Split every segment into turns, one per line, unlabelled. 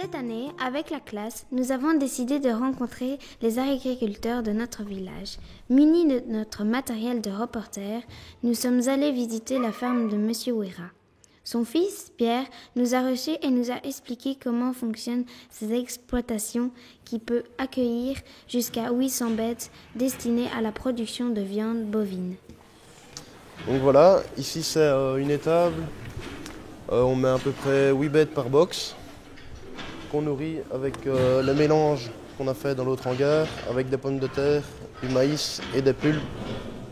Cette année, avec la classe, nous avons décidé de rencontrer les agriculteurs de notre village. Munis de notre matériel de reporter, nous sommes allés visiter la ferme de Monsieur Wera. Son fils, Pierre, nous a reçus et nous a expliqué comment fonctionnent ces exploitations qui peuvent accueillir jusqu'à 800 bêtes destinées à la production de viande bovine.
Donc voilà, ici c'est une étable. On met à peu près 8 bêtes par box qu'on nourrit avec le mélange qu'on a fait dans l'autre hangar avec des pommes de terre, du maïs et des pulpes.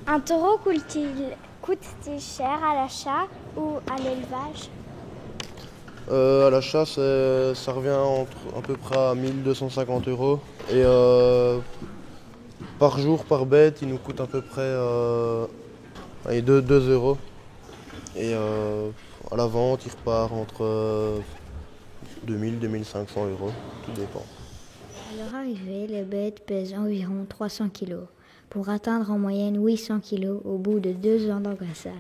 Un taureau coûte-t-il cher à l'achat ou à l'élevage?
À l'achat, ça revient à peu près à 1250 €. Et par jour, par bête, il nous coûte à peu près 2 €. Et à la vente, il repart entre 2000 et 2500 €, tout dépend.
À leur arrivée, les bêtes pèsent environ 300 kg, pour atteindre en moyenne 800 kg au bout de 2 ans d'engraissage.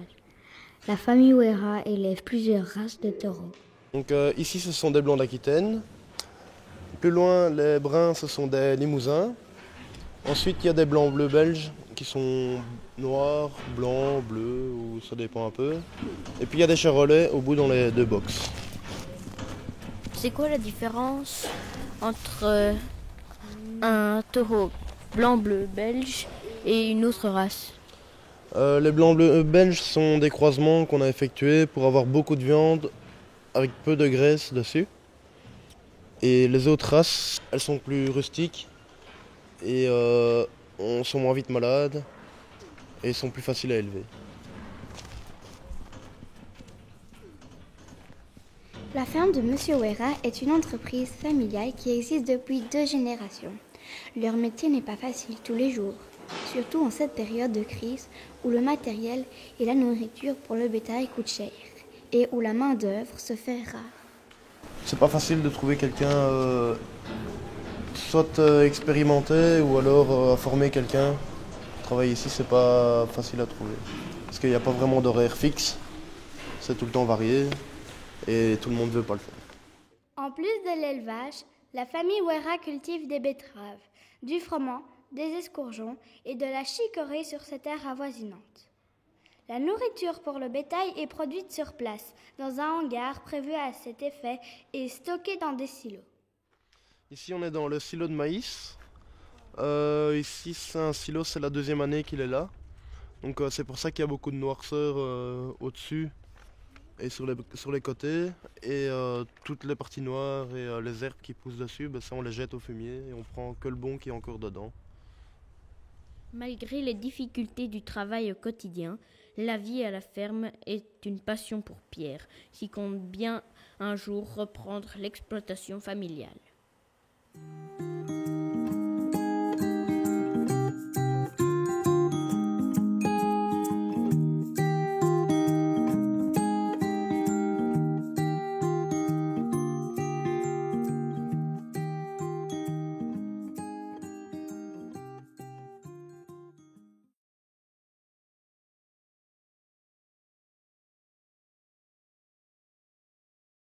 La famille Wera élève plusieurs races de taureaux.
Donc ici, ce sont des blancs d'Aquitaine. Plus loin, les bruns, ce sont des limousins. Ensuite, il y a des blancs bleus belges qui sont noirs, blancs, bleus, ou ça dépend un peu. Et puis il y a des charolais au bout dans les deux box.
C'est quoi la différence entre un taureau blanc-bleu belge et une autre race?
Les blancs bleus belges sont des croisements qu'on a effectués pour avoir beaucoup de viande avec peu de graisse dessus. Et les autres races, elles sont plus rustiques et sont moins vite malades et sont plus faciles à élever.
La ferme de Monsieur Wera est une entreprise familiale qui existe depuis 2 générations. Leur métier n'est pas facile tous les jours, surtout en cette période de crise où le matériel et la nourriture pour le bétail coûtent cher et où la main-d'œuvre se fait rare.
C'est pas facile de trouver quelqu'un soit expérimenté ou alors à former quelqu'un. Travailler ici, c'est pas facile à trouver parce qu'il n'y a pas vraiment d'horaire fixe, c'est tout le temps varié. Et tout le monde ne veut pas le faire.
En plus de l'élevage, la famille Wera cultive des betteraves, du froment, des escourgeons et de la chicorée sur ses terres avoisinantes. La nourriture pour le bétail est produite sur place, dans un hangar prévu à cet effet et stockée dans des silos.
Ici, on est dans le silo de maïs. Ici, c'est un silo, c'est la 2e année qu'il est là. Donc c'est pour ça qu'il y a beaucoup de noirceur au-dessus et sur les côtés. Et toutes les parties noires et les herbes qui poussent dessus, ça on les jette au fumier et on prend que le bon qui est encore dedans.
Malgré les difficultés du travail au quotidien, la vie à la ferme est une passion pour Pierre, qui compte bien un jour reprendre l'exploitation familiale.